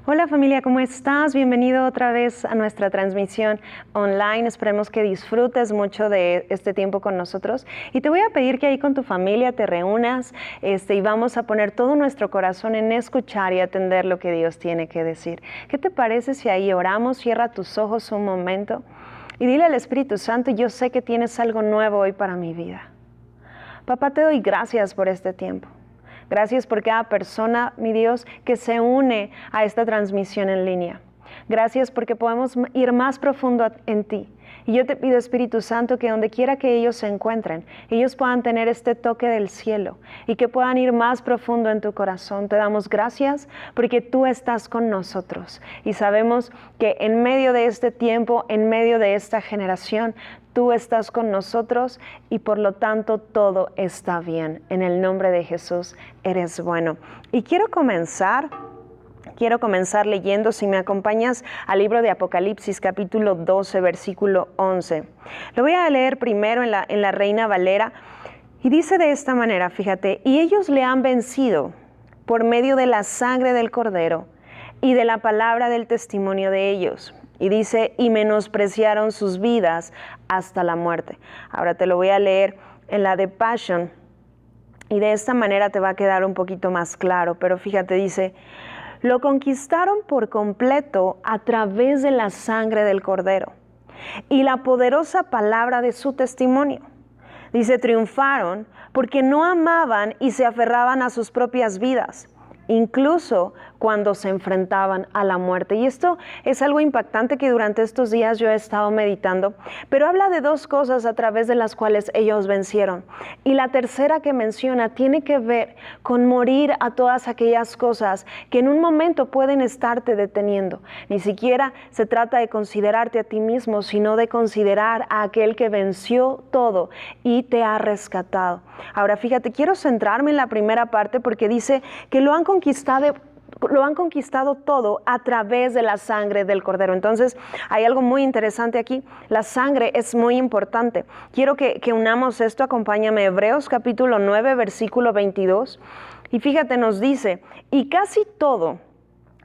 Hola familia, ¿cómo estás? Bienvenido otra vez a nuestra transmisión online. Esperemos que disfrutes mucho de este tiempo con nosotros. Y te voy a pedir que ahí con tu familia te reúnas y vamos a poner todo nuestro corazón en escuchar y atender lo que Dios tiene que decir. ¿Qué te parece si ahí oramos? Cierra tus ojos un momento y dile al Espíritu Santo, yo sé que tienes algo nuevo hoy para mi vida. Papá, te doy gracias por este tiempo. Gracias por cada persona, mi Dios, que se une a esta transmisión en línea. Gracias porque podemos ir más profundo en ti. Y yo te pido, Espíritu Santo, que donde quiera que ellos se encuentren, ellos puedan tener este toque del cielo y que puedan ir más profundo en tu corazón. Te damos gracias porque tú estás con nosotros y sabemos que en medio de este tiempo, en medio de esta generación, tú estás con nosotros y por lo tanto todo está bien. En el nombre de Jesús eres bueno. Y quiero comenzar leyendo, si me acompañas, al libro de Apocalipsis, capítulo 12, versículo 11. Lo voy a leer primero en la Reina Valera y dice de esta manera, fíjate, y ellos le han vencido por medio de la sangre del Cordero y de la palabra del testimonio de ellos. Y dice, y menospreciaron sus vidas hasta la muerte. Ahora te lo voy a leer en la de Passion y de esta manera te va a quedar un poquito más claro. Pero fíjate, dice, lo conquistaron por completo a través de la sangre del Cordero y la poderosa palabra de su testimonio. Dice, triunfaron porque no amaban y se aferraban a sus propias vidas, incluso cuando se enfrentaban a la muerte. Y esto es algo impactante que durante estos días yo he estado meditando, pero habla de dos cosas a través de las cuales ellos vencieron. Y la tercera que menciona tiene que ver con morir a todas aquellas cosas que en un momento pueden estarte deteniendo. Ni siquiera se trata de considerarte a ti mismo, sino de considerar a aquel que venció todo y te ha rescatado. Ahora fíjate, quiero centrarme en la primera parte porque dice que lo han conquistado todo a través de la sangre del Cordero. Entonces, hay algo muy interesante aquí. La sangre es muy importante. Quiero que unamos esto. Acompáñame, Hebreos capítulo 9, versículo 22. Y fíjate, nos dice, y casi todo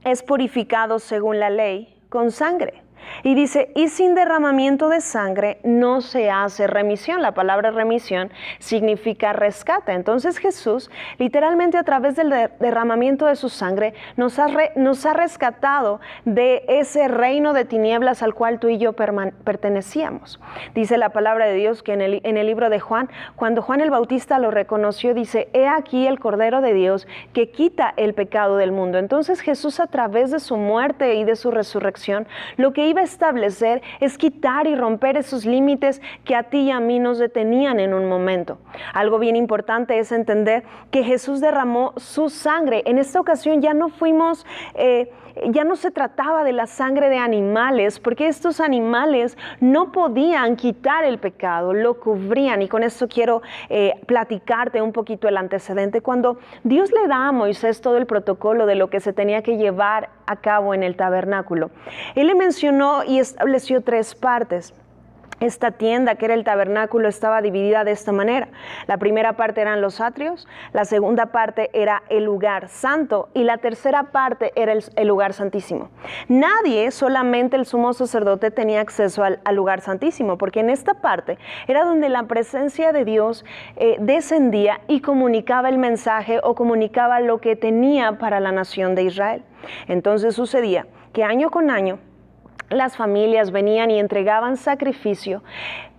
es purificado según la ley con sangre. Y dice, y sin derramamiento de sangre no se hace remisión. La palabra remisión significa rescate. Entonces Jesús, literalmente a través del derramamiento de su sangre, nos ha rescatado de ese reino de tinieblas al cual tú y yo pertenecíamos. Dice la palabra de Dios que en el libro de Juan, cuando Juan el Bautista lo reconoció, dice, he aquí el Cordero de Dios que quita el pecado del mundo. Entonces Jesús, a través de su muerte y de su resurrección, lo que iba a establecer es quitar y romper esos límites que a ti y a mí nos detenían en un momento. Algo bien importante es entender que Jesús derramó su sangre. En esta ocasión ya no se trataba de la sangre de animales, porque estos animales no podían quitar el pecado, lo cubrían. Y con esto quiero platicarte un poquito el antecedente. Cuando Dios le da a Moisés todo el protocolo de lo que se tenía que llevar a cabo en el tabernáculo, Él le mencionó y estableció 3 partes. Esta tienda, que era el tabernáculo, estaba dividida de esta manera. La primera parte eran los atrios, la segunda parte era el lugar santo y la tercera parte era el lugar santísimo. Nadie, solamente el sumo sacerdote, tenía acceso al lugar santísimo, porque en esta parte era donde la presencia de Dios descendía y comunicaba el mensaje o comunicaba lo que tenía para la nación de Israel. Entonces sucedía que año con año las familias venían y entregaban sacrificio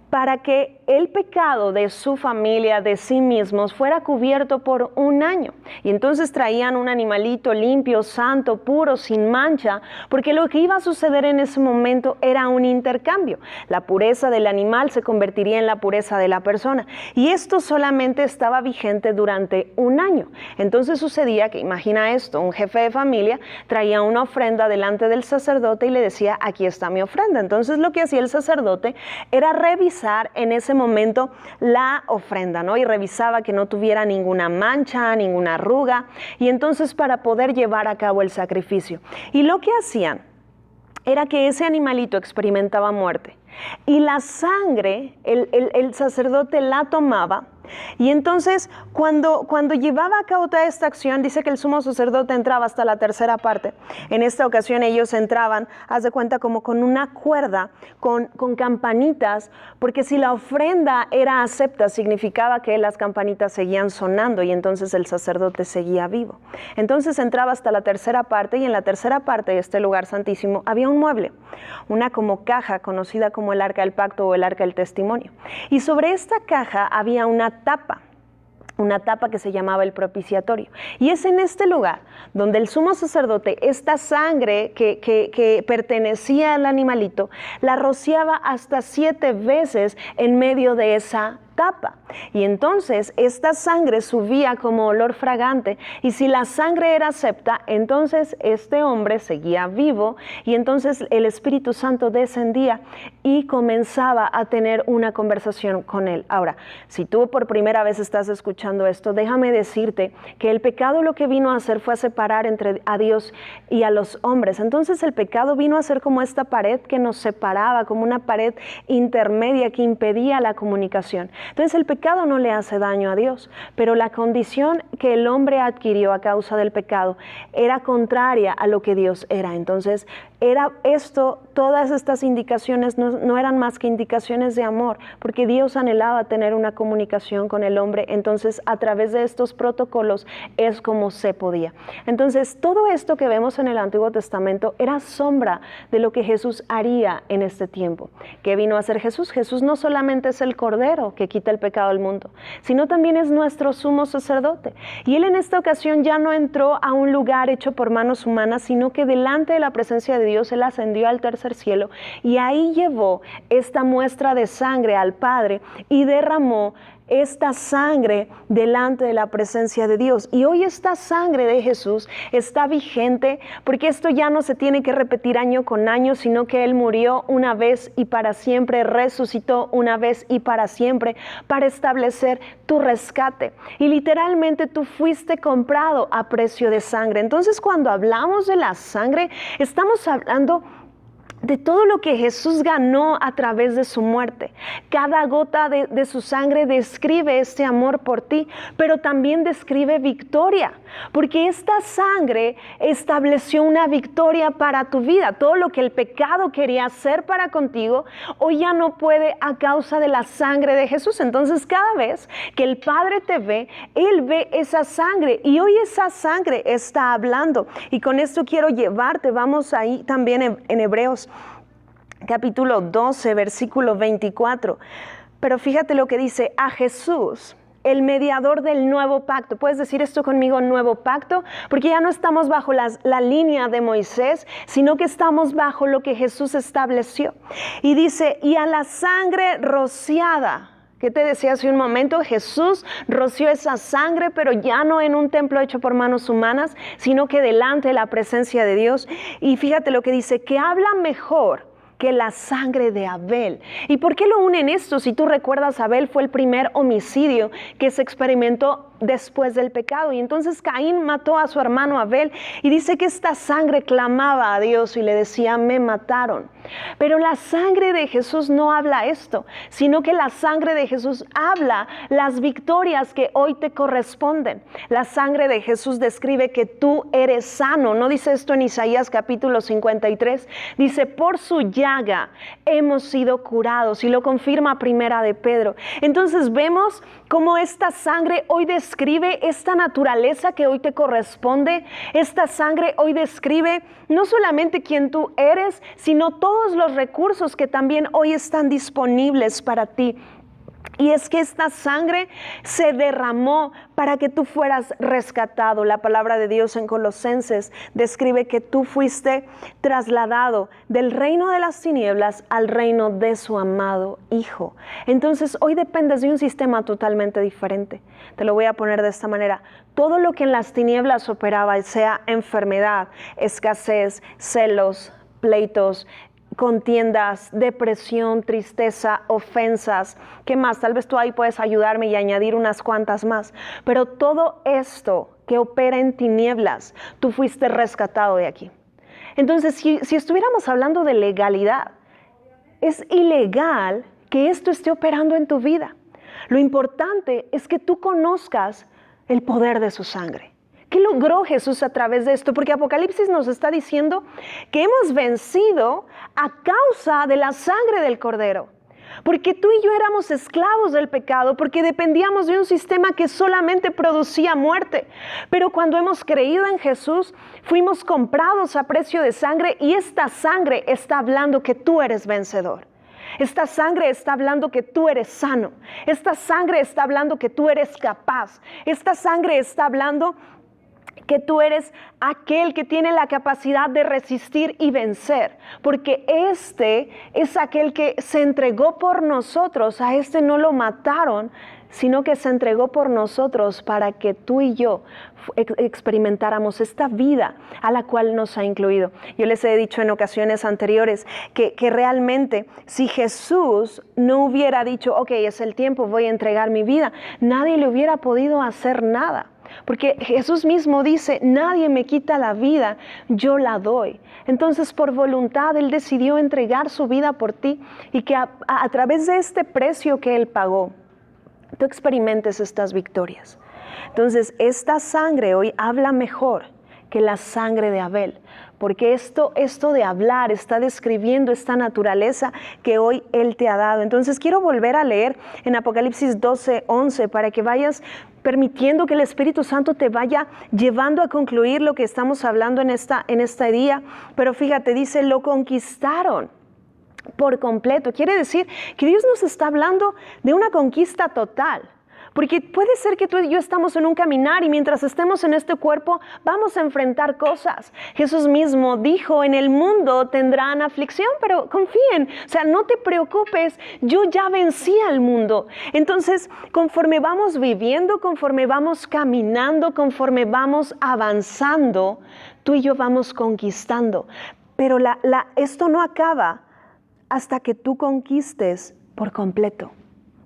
para que el pecado de su familia, de sí mismos, fuera cubierto por un año. Y entonces traían un animalito limpio, santo, puro, sin mancha, porque lo que iba a suceder en ese momento era un intercambio. La pureza del animal se convertiría en la pureza de la persona. Y esto solamente estaba vigente durante un año. Entonces sucedía que, imagina esto, un jefe de familia traía una ofrenda delante del sacerdote y le decía, aquí está mi ofrenda. Entonces lo que hacía el sacerdote era revisar en ese momento la ofrenda, ¿no? Y revisaba que no tuviera ninguna mancha, ninguna arruga, y entonces para poder llevar a cabo el sacrificio. Y lo que hacían era que ese animalito experimentaba muerte y la sangre, el sacerdote la tomaba Y entonces, cuando llevaba a cabo toda esta acción, dice que el sumo sacerdote entraba hasta la tercera parte. En esta ocasión ellos entraban, haz de cuenta, como con una cuerda, con campanitas, porque si la ofrenda era acepta, significaba que las campanitas seguían sonando y entonces el sacerdote seguía vivo. Entonces entraba hasta la tercera parte, y en la tercera parte de este lugar santísimo había un mueble, una como caja conocida como el arca del pacto o el arca del testimonio. Y sobre esta caja había una tapa que se llamaba el propiciatorio. Y es en este lugar donde el sumo sacerdote, esta sangre que pertenecía al animalito, la rociaba hasta 7 veces en medio de esa tapa. Y entonces esta sangre subía como olor fragante, y si la sangre era acepta, entonces este hombre seguía vivo, y entonces el Espíritu Santo descendía y comenzaba a tener una conversación con él. Ahora, si tú por primera vez estás escuchando esto, déjame decirte que el pecado lo que vino a hacer fue a separar a Dios y a los hombres. Entonces el pecado vino a ser como esta pared que nos separaba, como una pared intermedia que impedía la comunicación. Entonces el pecado no le hace daño a Dios, pero la condición que el hombre adquirió a causa del pecado era contraria a lo que Dios era. Entonces todas estas indicaciones no eran más que indicaciones de amor, porque Dios anhelaba tener una comunicación con el hombre. Entonces a través de estos protocolos es como se podía. Entonces todo esto que vemos en el Antiguo Testamento era sombra de lo que Jesús haría en este tiempo. ¿Qué vino a hacer Jesús? Jesús no solamente es el Cordero que quita el pecado del mundo, sino también es nuestro sumo sacerdote. Y él en esta ocasión ya no entró a un lugar hecho por manos humanas, sino que delante de la presencia de Dios, él ascendió al tercer cielo, y ahí llevó esta muestra de sangre al Padre y derramó esta sangre delante de la presencia de Dios. Y hoy esta sangre de Jesús está vigente, porque esto ya no se tiene que repetir año con año, sino que Él murió una vez y para siempre, resucitó una vez y para siempre, para establecer tu rescate. Y literalmente tú fuiste comprado a precio de sangre. Entonces cuando hablamos de la sangre, estamos hablando de todo lo que Jesús ganó a través de su muerte. Cada gota de su sangre describe este amor por ti, pero también describe victoria, porque esta sangre estableció una victoria para tu vida. Todo lo que el pecado quería hacer para contigo, hoy ya no puede a causa de la sangre de Jesús. Entonces cada vez que el Padre te ve, Él ve esa sangre, y hoy esa sangre está hablando. Y con esto quiero llevarte, vamos ahí también en Hebreos capítulo 12, versículo 24. Pero fíjate lo que dice: a Jesús, el mediador del nuevo pacto. ¿Puedes decir esto conmigo, nuevo pacto? Porque ya no estamos bajo la línea de Moisés, sino que estamos bajo lo que Jesús estableció. Y dice: y a la sangre rociada. ¿Qué te decía hace un momento? Jesús roció esa sangre, pero ya no en un templo hecho por manos humanas, sino que delante de la presencia de Dios. Y fíjate lo que dice: que habla mejor que la sangre de Abel. ¿Y por qué lo unen esto? Si tú recuerdas, Abel fue el primer homicidio que se experimentó después del pecado. Y entonces Caín mató a su hermano Abel, y dice que esta sangre clamaba a Dios y le decía: me mataron. Pero la sangre de Jesús no habla esto, sino que la sangre de Jesús habla las victorias que hoy te corresponden. La sangre de Jesús describe que tú eres sano. ¿No dice esto en Isaías capítulo 53? Dice: por su llaga hemos sido curados, y lo confirma Primera de Pedro. Entonces vemos cómo esta sangre hoy describe esta naturaleza que hoy te corresponde. Esta sangre hoy describe no solamente quién tú eres, sino todos los recursos que también hoy están disponibles para ti. Y es que esta sangre se derramó para que tú fueras rescatado. La palabra de Dios en Colosenses describe que tú fuiste trasladado del reino de las tinieblas al reino de su amado Hijo. Entonces hoy dependes de un sistema totalmente diferente. Te lo voy a poner de esta manera: todo lo que en las tinieblas operaba, sea enfermedad, escasez, celos, pleitos, contiendas, depresión, tristeza, ofensas, ¿qué más? Tal vez tú ahí puedes ayudarme y añadir unas cuantas más. Pero todo esto que opera en tinieblas, tú fuiste rescatado de aquí. Entonces, si estuviéramos hablando de legalidad, es ilegal que esto esté operando en tu vida. Lo importante es que tú conozcas el poder de su sangre. ¿Qué logró Jesús a través de esto? Porque Apocalipsis nos está diciendo que hemos vencido a causa de la sangre del Cordero. Porque tú y yo éramos esclavos del pecado, porque dependíamos de un sistema que solamente producía muerte. Pero cuando hemos creído en Jesús, fuimos comprados a precio de sangre, y esta sangre está hablando que tú eres vencedor. Esta sangre está hablando que tú eres sano. Esta sangre está hablando que tú eres capaz. Esta sangre está hablando que tú eres aquel que tiene la capacidad de resistir y vencer, porque este es aquel que se entregó por nosotros. A este no lo mataron, sino que se entregó por nosotros para que tú y yo experimentáramos esta vida a la cual nos ha incluido. Yo les he dicho en ocasiones anteriores que realmente si Jesús no hubiera dicho, ok, es el tiempo, voy a entregar mi vida, nadie le hubiera podido hacer nada. Porque Jesús mismo dice, nadie me quita la vida, yo la doy. Entonces, por voluntad, Él decidió entregar su vida por ti, y que a través de este precio que Él pagó, tú experimentes estas victorias. Entonces, esta sangre hoy habla mejor que la sangre de Abel, porque esto de hablar está describiendo esta naturaleza que hoy Él te ha dado. Entonces quiero volver a leer en Apocalipsis 12:11 para que vayas permitiendo que el Espíritu Santo te vaya llevando a concluir lo que estamos hablando en este día. Pero fíjate, dice, lo conquistaron por completo. Quiere decir que Dios nos está hablando de una conquista total. Porque puede ser que tú y yo estamos en un caminar, y mientras estemos en este cuerpo vamos a enfrentar cosas. Jesús mismo dijo, en el mundo tendrán aflicción, pero confíen, o sea, no te preocupes, yo ya vencí al mundo. Entonces, conforme vamos viviendo, conforme vamos caminando, conforme vamos avanzando, tú y yo vamos conquistando. Pero esto no acaba hasta que tú conquistes por completo.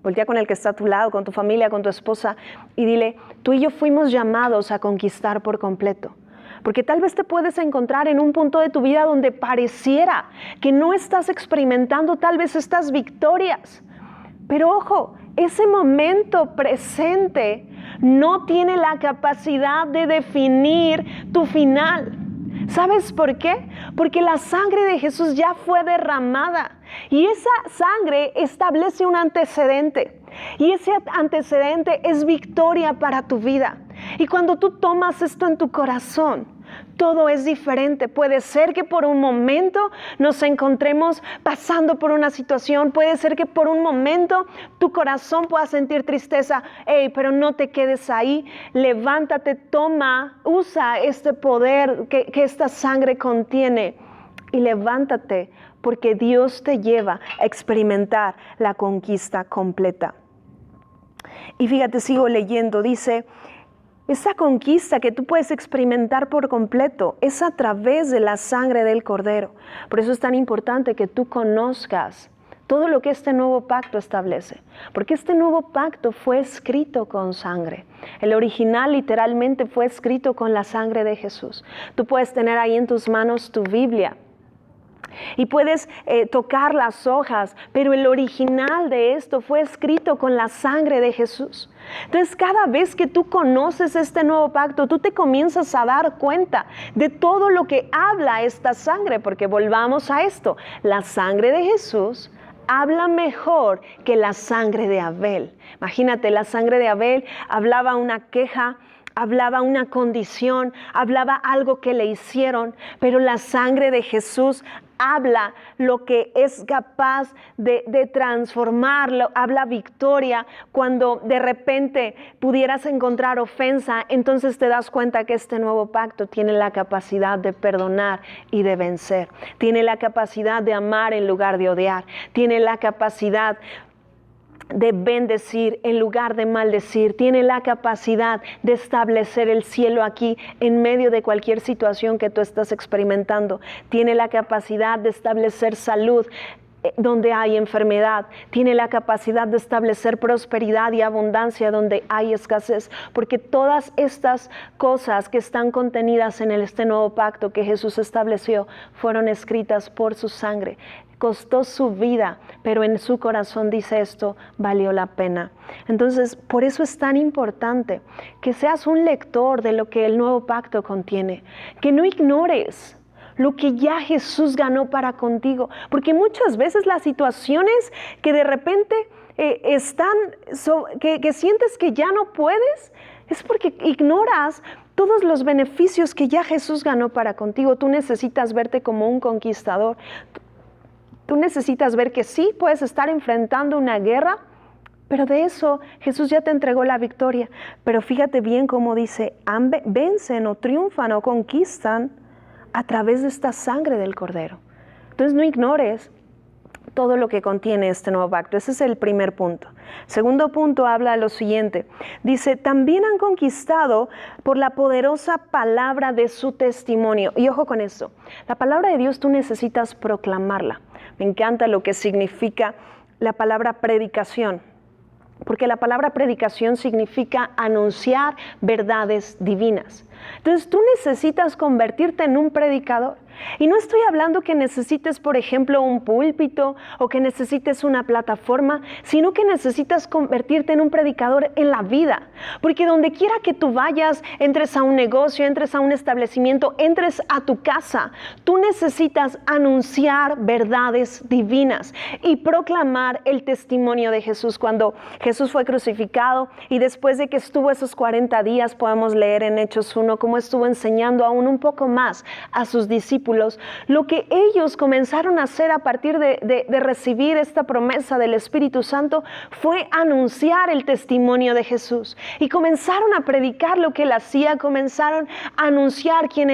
Voltea con el que está a tu lado, con tu familia, con tu esposa, y dile, tú y yo fuimos llamados a conquistar por completo. Porque tal vez te puedes encontrar en un punto de tu vida donde pareciera que no estás experimentando tal vez estas victorias. Pero ojo, ese momento presente no tiene la capacidad de definir tu final. ¿Sabes por qué? Porque la sangre de Jesús ya fue derramada, y esa sangre establece un antecedente, y ese antecedente es victoria para tu vida. Y cuando tú tomas esto en tu corazón, todo es diferente. Puede ser que por un momento nos encontremos pasando por una situación, puede ser que por un momento tu corazón pueda sentir tristeza. Pero no te quedes ahí, levántate, toma, usa este poder que esta sangre contiene, y levántate, porque Dios te lleva a experimentar la conquista completa. Y fíjate, sigo leyendo, dice, esa conquista que tú puedes experimentar por completo es a través de la sangre del Cordero. Por eso es tan importante que tú conozcas todo lo que este nuevo pacto establece. Porque este nuevo pacto fue escrito con sangre. El original literalmente fue escrito con la sangre de Jesús. Tú puedes tener ahí en tus manos tu Biblia, y puedes tocar las hojas, pero el original de esto fue escrito con la sangre de Jesús. Entonces, cada vez que tú conoces este nuevo pacto, tú te comienzas a dar cuenta de todo lo que habla esta sangre, porque volvamos a esto, la sangre de Jesús habla mejor que la sangre de Abel. Imagínate, la sangre de Abel hablaba una queja, hablaba una condición, hablaba algo que le hicieron, pero la sangre de Jesús habla lo que es capaz de transformarlo, habla victoria. Cuando de repente pudieras encontrar ofensa, entonces te das cuenta que este nuevo pacto tiene la capacidad de perdonar y de vencer. Tiene la capacidad de amar en lugar de odiar. Tiene la capacidad de bendecir en lugar de maldecir. Tiene la capacidad de establecer el cielo aquí en medio de cualquier situación que tú estás experimentando. Tiene la capacidad de establecer salud donde hay enfermedad, tiene la capacidad de establecer prosperidad y abundancia donde hay escasez, porque todas estas cosas que están contenidas en este nuevo pacto que Jesús estableció fueron escritas por su sangre. Costó su vida, pero en su corazón dice esto, valió la pena. Entonces, por eso es tan importante que seas un lector de lo que el nuevo pacto contiene, que no ignores lo que ya Jesús ganó para contigo, porque muchas veces las situaciones que de repente que sientes que ya no puedes, es porque ignoras todos los beneficios que ya Jesús ganó para contigo. Tú necesitas verte como un conquistador. Tú necesitas ver que sí, puedes estar enfrentando una guerra, pero de eso Jesús ya te entregó la victoria. Pero fíjate bien cómo dice, vencen o triunfan o conquistan a través de esta sangre del Cordero. Entonces no ignores todo lo que contiene este nuevo pacto. Ese es el primer punto. Segundo punto habla de lo siguiente. Dice, también han conquistado por la poderosa palabra de su testimonio. Y ojo con esto, la palabra de Dios tú necesitas proclamarla. Me encanta lo que significa la palabra predicación, porque la palabra predicación significa anunciar verdades divinas. Entonces tú necesitas convertirte en un predicador. Y no estoy hablando que necesites, por ejemplo, un púlpito o que necesites una plataforma, sino que necesitas convertirte en un predicador en la vida. Porque donde quiera que tú vayas, entres a un negocio, entres a un establecimiento, entres a tu casa, tú necesitas anunciar verdades divinas y proclamar el testimonio de Jesús. Cuando Jesús fue crucificado y después de que estuvo esos 40 días, podemos leer en Hechos 1 cómo estuvo enseñando aún un poco más a sus discípulos. Lo que ellos comenzaron a hacer a partir de recibir esta promesa del Espíritu Santo fue anunciar el testimonio de Jesús. Y comenzaron a predicar lo que Él hacía, comenzaron a anunciar quién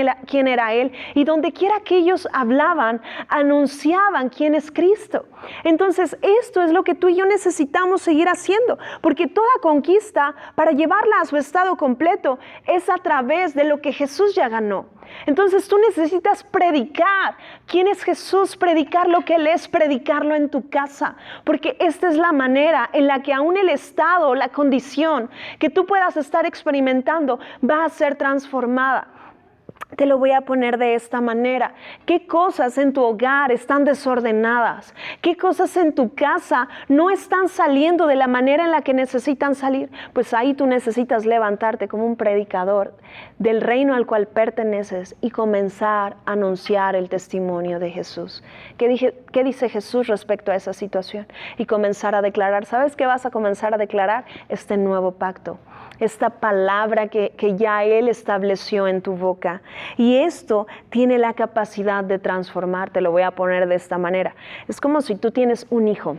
era Él. Y donde quiera que ellos hablaban, anunciaban quién es Cristo. Entonces, esto es lo que tú y yo necesitamos seguir haciendo, porque toda conquista, para llevarla a su estado completo, es a través de lo que Jesús ya ganó. Entonces tú necesitas predicar quién es Jesús, predicar lo que Él es, predicarlo en tu casa, porque esta es la manera en la que aún el estado, la condición que tú puedas estar experimentando va a ser transformada. Te lo voy a poner de esta manera. ¿Qué cosas en tu hogar están desordenadas? ¿Qué cosas en tu casa no están saliendo de la manera en la que necesitan salir? Pues ahí tú necesitas levantarte como un predicador del reino al cual perteneces y comenzar a anunciar el testimonio de Jesús. ¿Qué dice Jesús respecto a esa situación? Y comenzar a declarar. ¿Sabes qué vas a comenzar a declarar? Este nuevo pacto. Esta palabra que ya Él estableció en tu boca. Y esto tiene la capacidad de transformar. Te lo voy a poner de esta manera. Es como si tú tienes un hijo.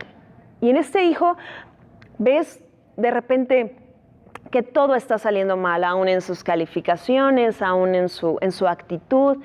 Y en este hijo ves de repente que todo está saliendo mal, aún en sus calificaciones, aún en su actitud.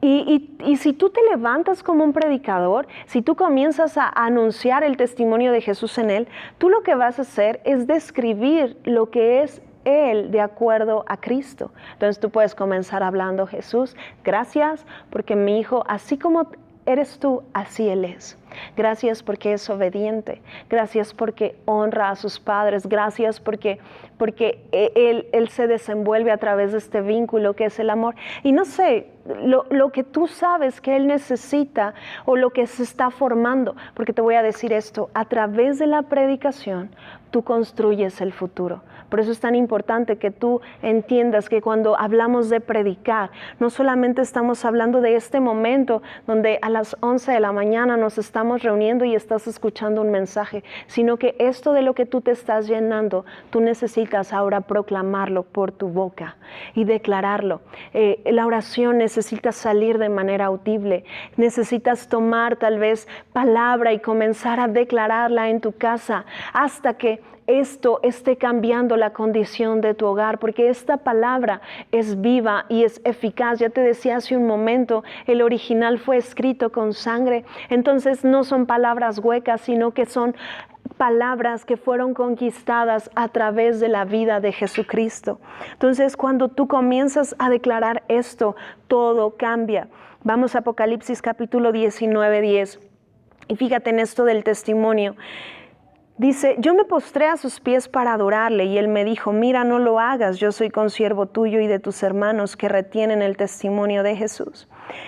Y si tú te levantas como un predicador, si tú comienzas a anunciar el testimonio de Jesús en él, tú lo que vas a hacer es describir lo que es Él de acuerdo a Cristo. Entonces tú puedes comenzar hablando, Jesús, gracias porque mi hijo, así como eres tú, así él es. Gracias porque es obediente. Gracias porque honra a sus padres. Gracias porque él se desenvuelve a través de este vínculo que es el amor. Y no sé, lo que tú sabes que él necesita o lo que se está formando, porque te voy a decir esto, a través de la predicación tú construyes el futuro. Por eso es tan importante que tú entiendas que cuando hablamos de predicar, no solamente estamos hablando de este momento donde a las 11 de la mañana nos estamos reuniendo y estás escuchando un mensaje, sino que esto de lo que tú te estás llenando, tú necesitas ahora proclamarlo por tu boca y declararlo. La oración necesita salir de manera audible, necesitas tomar tal vez palabra y comenzar a declararla en tu casa hasta que esto esté cambiando la condición de tu hogar, porque esta palabra es viva y es eficaz. Ya te decía hace un momento, el original fue escrito con sangre, entonces no son palabras huecas, sino que son palabras que fueron conquistadas a través de la vida de Jesucristo. Entonces, cuando tú comienzas a declarar esto, todo cambia. Vamos a Apocalipsis capítulo 19:10. Y fíjate en esto del testimonio. Dice, yo me postré a sus pies para adorarle y él me dijo, mira, no lo hagas, yo soy consiervo tuyo y de tus hermanos que retienen el testimonio de Jesús.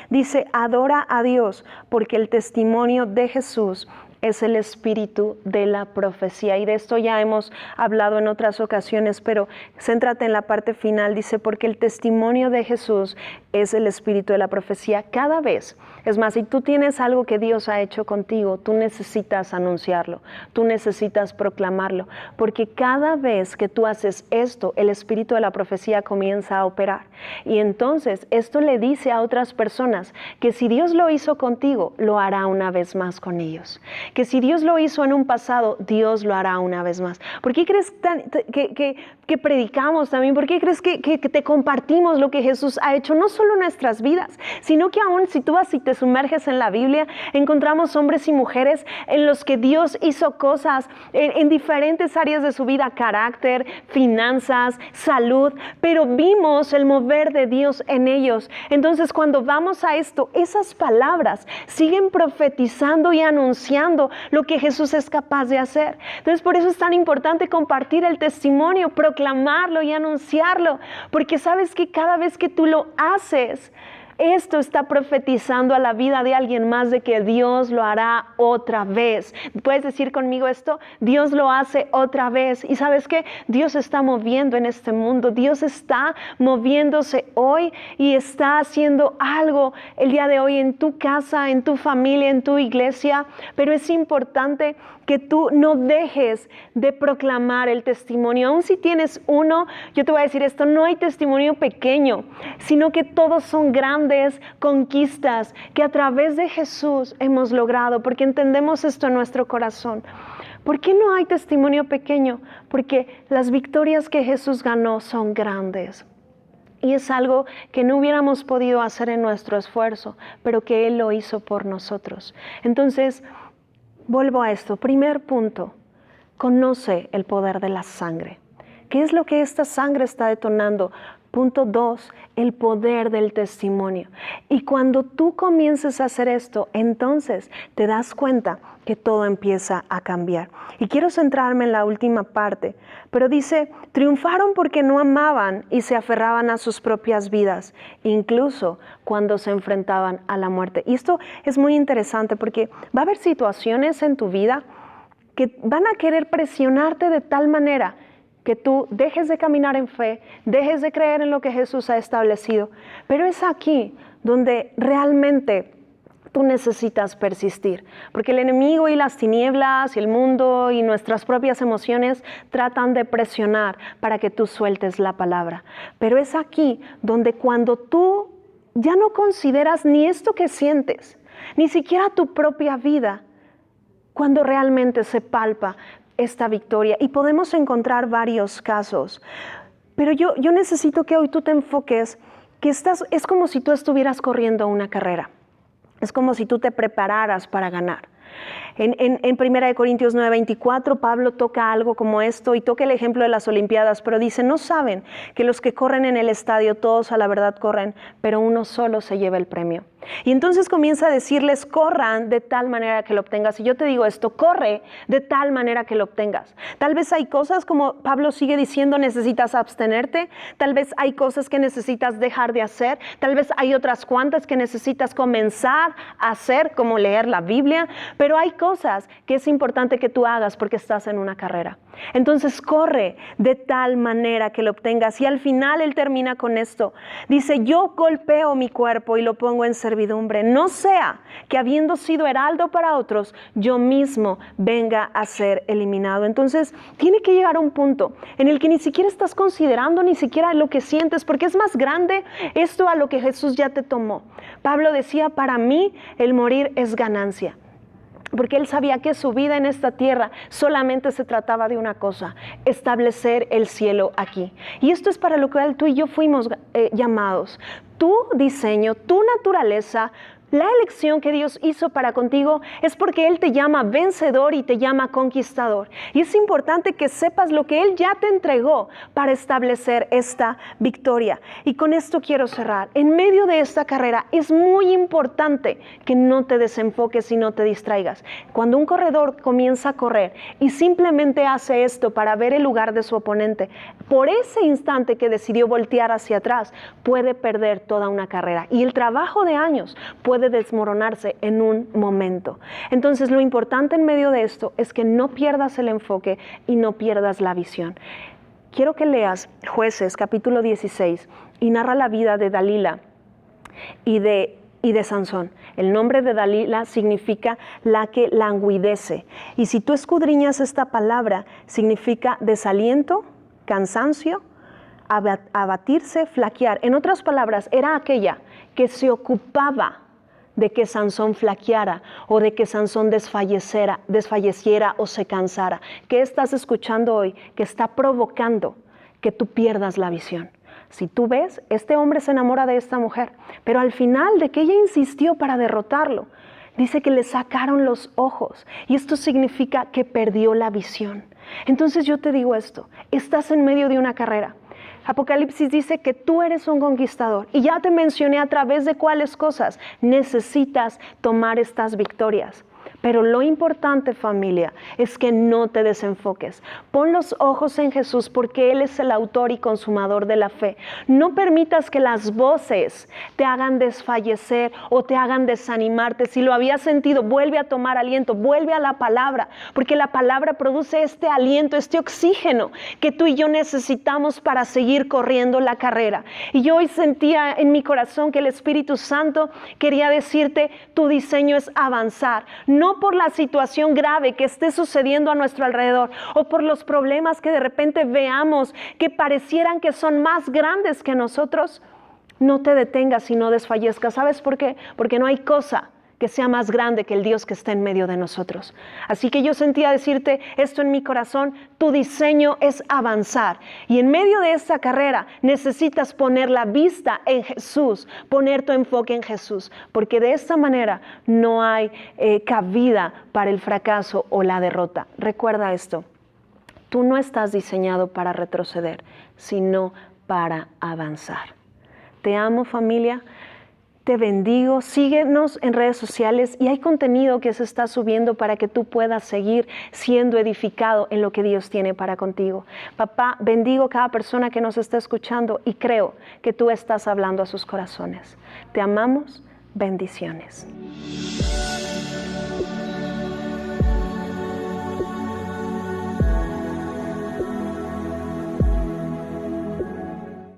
Dice, adora a Dios porque el testimonio de Jesús es el espíritu de la profecía. Y de esto ya hemos hablado en otras ocasiones, pero céntrate en la parte final. Dice, porque el testimonio de Jesús es el espíritu de la profecía. Cada vez, es más, si tú tienes algo que Dios ha hecho contigo, tú necesitas anunciarlo, tú necesitas proclamarlo, porque cada vez que tú haces esto, el espíritu de la profecía comienza a operar. Y entonces esto le dice a otras personas que si Dios lo hizo contigo, lo hará una vez más con ellos. Que si Dios lo hizo en un pasado, Dios lo hará una vez más. ¿Por qué crees que predicamos también? ¿Por qué crees que te compartimos lo que Jesús ha hecho? No solo en nuestras vidas, sino que aún si tú vas y te sumerges en la Biblia, encontramos hombres y mujeres en los que Dios hizo cosas en diferentes áreas de su vida, carácter, finanzas, salud, pero vimos el mover de Dios en ellos. Entonces, cuando vamos a esto, esas palabras siguen profetizando y anunciando lo que Jesús es capaz de hacer. Entonces, por eso es tan importante compartir el testimonio, proclamarlo y anunciarlo, porque sabes que cada vez que tú lo haces, esto está profetizando a la vida de alguien más de que Dios lo hará otra vez. ¿Puedes decir conmigo esto? Dios lo hace otra vez. ¿Y sabes qué? Dios está moviendo en este mundo. Dios está moviéndose hoy y está haciendo algo el día de hoy en tu casa, en tu familia, en tu iglesia. Pero es importante que tú no dejes de proclamar el testimonio. Aun si tienes uno, yo te voy a decir esto, no hay testimonio pequeño, sino que todos son grandes conquistas que a través de Jesús hemos logrado, porque entendemos esto en nuestro corazón. ¿Por qué no hay testimonio pequeño? Porque las victorias que Jesús ganó son grandes. Y es algo que no hubiéramos podido hacer en nuestro esfuerzo, pero que Él lo hizo por nosotros. Entonces, vuelvo a esto. Primer punto, conoce el poder de la sangre. ¿Qué es lo que esta sangre está detonando? Punto 2, el poder del testimonio. Y cuando tú comiences a hacer esto, entonces te das cuenta que todo empieza a cambiar. Y quiero centrarme en la última parte, pero dice, triunfaron porque no amaban y se aferraban a sus propias vidas, incluso cuando se enfrentaban a la muerte. Y esto es muy interesante porque va a haber situaciones en tu vida que van a querer presionarte de tal manera que tú dejes de caminar en fe, dejes de creer en lo que Jesús ha establecido. Pero es aquí donde realmente tú necesitas persistir, porque el enemigo y las tinieblas y el mundo y nuestras propias emociones tratan de presionar para que tú sueltes la palabra. Pero es aquí donde cuando tú ya no consideras ni esto que sientes, ni siquiera tu propia vida, cuando realmente se palpa esta victoria. Y podemos encontrar varios casos, pero yo necesito que hoy tú te enfoques que es como si tú estuvieras corriendo una carrera, es como si tú te prepararas para ganar. En 1 Corintios 9:24 Pablo toca algo como esto y toca el ejemplo de las Olimpiadas, pero dice, ¿no saben que los que corren en el estadio todos a la verdad corren, pero uno solo se lleva el premio? Y entonces comienza a decirles, corran de tal manera que lo obtengas. Y yo te digo esto, corre de tal manera que lo obtengas. Tal vez hay cosas, como Pablo sigue diciendo, necesitas abstenerte. Tal vez hay cosas que necesitas dejar de hacer. Tal vez hay otras cuantas que necesitas comenzar a hacer, como leer la Biblia. Pero hay cosas que es importante que tú hagas porque estás en una carrera. Entonces corre de tal manera que lo obtengas. Y al final él termina con esto. Dice, yo golpeo mi cuerpo y lo pongo en servidumbre. No sea que habiendo sido heraldo para otros, yo mismo venga a ser eliminado. Entonces tiene que llegar a un punto en el que ni siquiera estás considerando ni siquiera lo que sientes, porque es más grande esto a lo que Jesús ya te tomó. Pablo decía, para mí el morir es ganancia. Porque él sabía que su vida en esta tierra solamente se trataba de una cosa, establecer el cielo aquí. Y esto es para lo cual tú y yo fuimos llamados. Tu diseño, tu naturaleza, La elección que Dios hizo para contigo es porque Él te llama vencedor y te llama conquistador. Y es importante que sepas lo que Él ya te entregó para establecer esta victoria. Y con esto quiero cerrar. En medio de esta carrera es muy importante que no te desenfoques y no te distraigas. Cuando un corredor comienza a correr y simplemente hace esto para ver el lugar de su oponente, por ese instante que decidió voltear hacia atrás, puede perder toda una carrera. Y el trabajo de años puede desmoronarse en un momento. Entonces, lo importante en medio de esto es que no pierdas el enfoque y no pierdas la visión. Quiero que leas Jueces capítulo 16 y narra la vida de Dalila y de Sansón. El nombre de Dalila significa la que languidece. Y si tú escudriñas esta palabra, significa desaliento, cansancio, abatirse, flaquear. En otras palabras, era aquella que se ocupaba de que Sansón flaqueara o de que Sansón desfalleciera o se cansara. ¿Qué estás escuchando hoy que está provocando que tú pierdas la visión? Si tú ves, este hombre se enamora de esta mujer, pero al final de que ella insistió para derrotarlo, dice que le sacaron los ojos y esto significa que perdió la visión. Entonces yo te digo esto, estás en medio de una carrera. Apocalipsis dice que tú eres un conquistador y ya te mencioné a través de cuáles cosas necesitas tomar estas victorias. Pero lo importante, familia, es que no te desenfoques. Pon los ojos en Jesús porque Él es el autor y consumador de la fe. No permitas que las voces te hagan desfallecer o te hagan desanimarte. Si lo habías sentido, vuelve a tomar aliento, vuelve a la palabra, porque la palabra produce este aliento, este oxígeno que tú y yo necesitamos para seguir corriendo la carrera. Y yo hoy sentía en mi corazón que el Espíritu Santo quería decirte, tu diseño es avanzar. No por la situación grave que esté sucediendo a nuestro alrededor o por los problemas que de repente veamos que parecieran que son más grandes que nosotros, no te detengas y no desfallezcas. ¿Sabes por qué? Porque no hay cosa que sea más grande que el Dios que está en medio de nosotros. Así que yo sentía decirte esto en mi corazón, tu diseño es avanzar. Y en medio de esta carrera necesitas poner la vista en Jesús, poner tu enfoque en Jesús, porque de esta manera no hay cabida para el fracaso o la derrota. Recuerda esto, tú no estás diseñado para retroceder, sino para avanzar. Te amo, familia. Te bendigo, síguenos en redes sociales y hay contenido que se está subiendo para que tú puedas seguir siendo edificado en lo que Dios tiene para contigo. Papá, bendigo cada persona que nos está escuchando y creo que tú estás hablando a sus corazones. Te amamos, bendiciones.